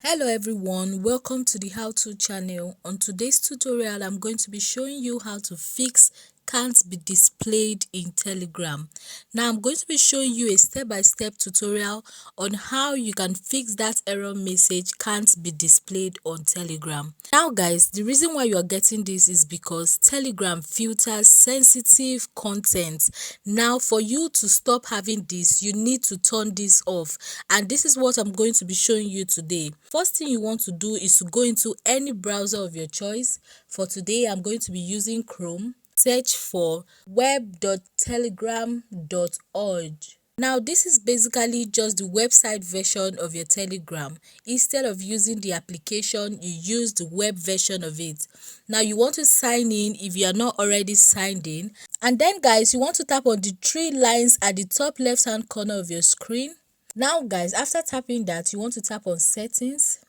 Hello everyone, welcome to the How To channel. On today's tutorial, I'm going to be showing you how to fix can't be displayed in Telegram. Now I'm going to be showing you a step-by-step tutorial on how you can fix that error message can't be displayed on Telegram. Now guys, the reason why you are getting this is because Telegram filters sensitive content. Now for you to stop having this, you need to turn this off, and this is what I'm going to be showing you today. First thing you want to do is to go into any browser of your choice. For today, I'm going to be using Chrome. Search for web.telegram.org. Now, this is basically just the website version of your Telegram. Instead of using the application, you use the web version of it. Now, you want to sign in if you are not already signed in. And then, guys, you want to tap on the three lines at the top left-hand corner of your screen. Now, guys, after tapping that, you want to tap on Settings.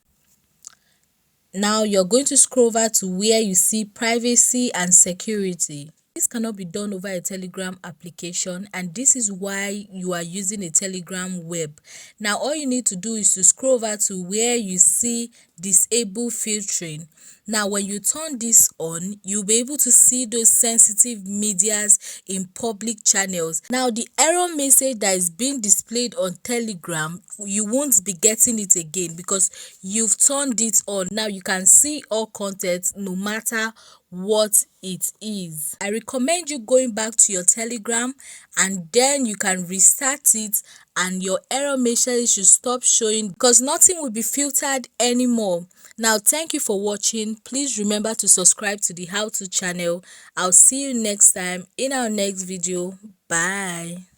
Now you're going to scroll over to where you see Privacy and Security. This cannot be done over a Telegram application, and this is why you are using a Telegram web. Now all you need to do is to scroll over to where you see Disable Filtering. Now when you turn this on, you'll be able to see those sensitive medias in public channels. Now the error message that is being displayed on Telegram, you won't be getting it again because you've turned it on. Now you can see all content no matter what it is. I recommend you going back to your Telegram, and then you can restart it and your error message should stop showing because nothing will be filtered anymore. Now thank you for watching. Please remember to subscribe to the How To channel. I'll see you next time in our next video. Bye.